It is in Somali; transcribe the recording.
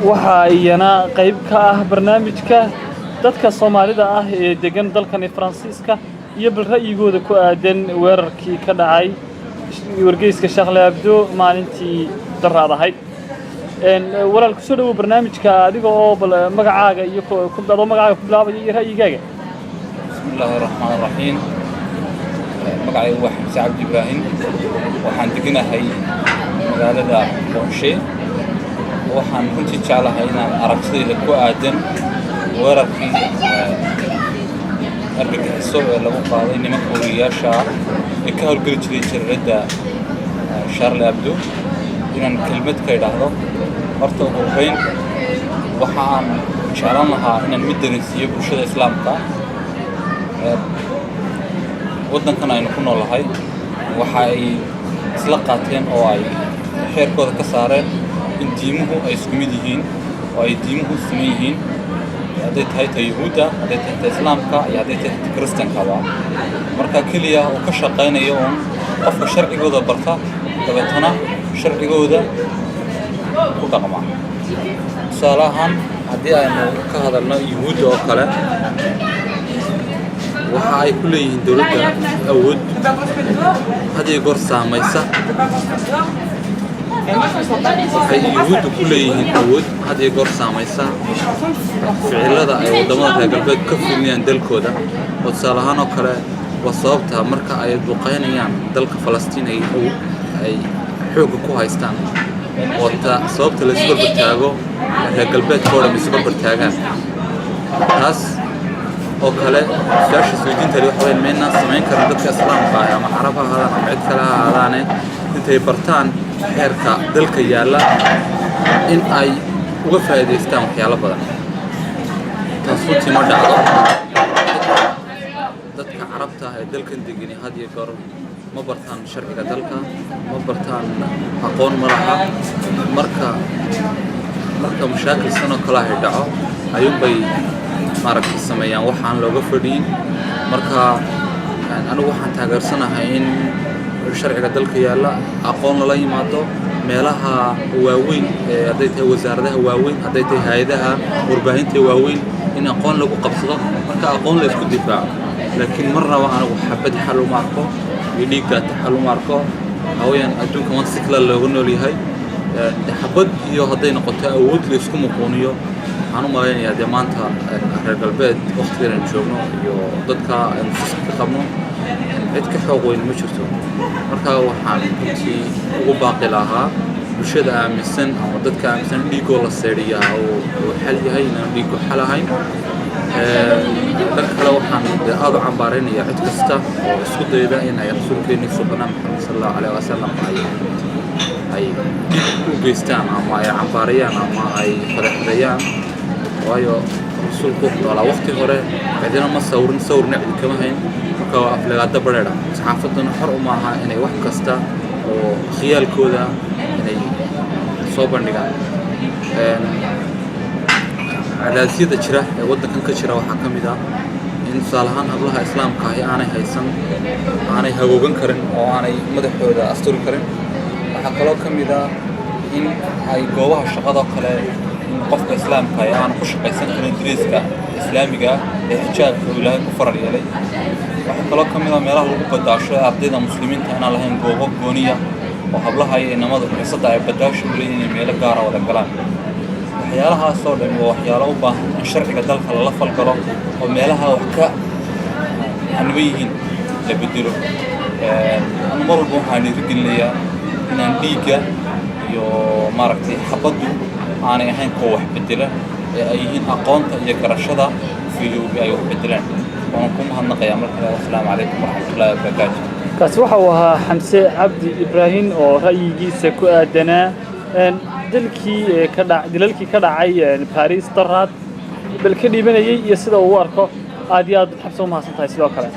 waxa iyana qayb ka ah barnaamijka dadka Soomaalida ah ee degan dalkan Faransiiska iyo bal ra'yigooda ku aadan weerarkii ka dhacay wargeyska Charlie Hebdo maalintii daraadahay walaal ku soo dhaw barnaamijka adiga oo bal magacaaga iyo ku dado magacaaga ku bilaabay iyo ra'yigaaga bismillaahir rahmaanir rahiim magacaygu waa Xamse Cabdi Ibraahim waxaan deganahay magaalada Qorshe waxaan runtii jeclahay inaan aragtidayda ku aadan weerarkii argagixiso ee lagu qaaday nimanka wariyaasha ee ka howlgeli jiray jaridda Charlie Hebdo inaan kelmad ka idhaahdo horta ugu horreyn waxaan jeclaan lahaa inaan mid dareensiiyo bulshada islaamka waddankan aynu ku noolahay waxa ay isla qaateen oo ay xeerkooda ka saareen in diimuhu ay isku mid yihiin oo ay diimuhu siman yihiin hadday tahay ta yuhuudda hadday tahay ta islaamka iyo hadday tahay ta kiristankaba marka keliya oo ka shaqaynayo uun qofka sharcigooda barta dabeetana sharcigooda ku dhaqma tusaale ahaan haddii aynu ka hadalno yuhuudda oo kale waxa ay ku leeyihiin dowladda awood haddii goor saamaysa waxay yuhuuddu ku leeyihiin awood haddii goor saamaysa ficilada ay waddamada reer galbeed ka fuliyaan dalkooda oo tusaale ahaan oo kale waa sababta marka ay duqaynayaan dalka Falastiin ay xoogga ku haystaan oo sababta la isku bartaago reer galbeedka oo dhan isku bartaagaan taas oo kale su'aasha suudiinta waxa weyn meena samayn karno dadka islaamka ah ama carabaha ama cid kale ha ahaadaane intay bartaan xeerka dalka yaala in ay uga faa'iideystaan waxyaalo badan taas runtii ma dhacdo dadka carabta ah ee dalkan degan had iyo goor ma bartaan sharciga dalka ma bartaan aqoon ma laha marka mashaakil sano kala hay dhaco ayuunbay maaragtay sameeyaan waxaan looga fadhiin marka anigu waxaan taageersanahay in sharciga dalka yaala aqoon lala yimaado meelaha waaweyn ee hadday tahay wasaaradaha waaweyn hadday tahay hay'adaha warbaahinta waaweyn in aqoon lagu qabsado marka aqoon la isku difaaco laakiin marnaba anigu xabad xal uma arko iyo dhiigga xal uma arko haween adduunka ma si kala looga nool yahay xabad iyo hadday noqoto awood la isku muquuniyo waxaan u malaynayaa dee maanta reer galbeed waqtigan aynu joogno iyo dadka aynu ka qabno cid ka xoog weyn ma jirto marka waxaan runtii ugu baaqi lahaa bulshada aaminsan ama dadka aaminsan dhiigoo la seedhiyaa oo xal yahay inaan dhiigo xal ahayn dhanka kale waxaan aad u cambaaraynayaa cid kasta oo isku dayda in ay rasuulkeennii subxaana Muxamed sallallahu alayhi wasallam ay u geystaan ama ay cambaarayaan ama ay faraxdayaan waayo rasuulku wala waqti hore cidina ma sawrin cid kama hayn marka aflagaada bareera saxaafaduna xor uma aha inay wax kasta oo khiyaalkooda inay soo bandhigaan cadaasiyada jira ee waddankan ka jira waxaa ka mid ah in tusaalahaan hablaha islaamka ah aanay haysan aanay hagoogan karin oo aanay madaxooda asturi karin waxaa kaloo ka mid ah in ay goobaha shaqada kale qofka islaamka ah aan ku shaqaysan karin dariiska islaamiga ee xijaabka uu Ilaahay ku faral yeelay waxa kaloo ka mid ah meelaha lagu badaasho ardayda muslimiinta aan lahayn goobo gooniya oo hablaha iyo inamada xiisada ay badaasho u leeyihiin meelo gaar ah wada galaan waxyaalahaas oo dhan waa waxyaalo u baahan in sharciga dalka la falgalo oo meelaha wax ka hanwe yihiin la bedelo mar walba waxaan dhiirigelinayaa inaan dhiigga iyo maaragtay xabaddu aanay ahayn kuwa wax bedela ee ay yihiin aqoonta iyo garashada fiilowga ay wax bedelaan waan ku mahadnaqayaa markale assalaamu calaykum waraxmatullaahi wabarakaatuh kaasi waxa uu ahaa Xamse Cabdi Ibraahim oo ra'yigiisa ku aadanaa dilalkii ka dhacay Paris daraad bal ka dhibanayay iyo sida uu arko aad iyo aad xabso ma haysan tahay sidoo kale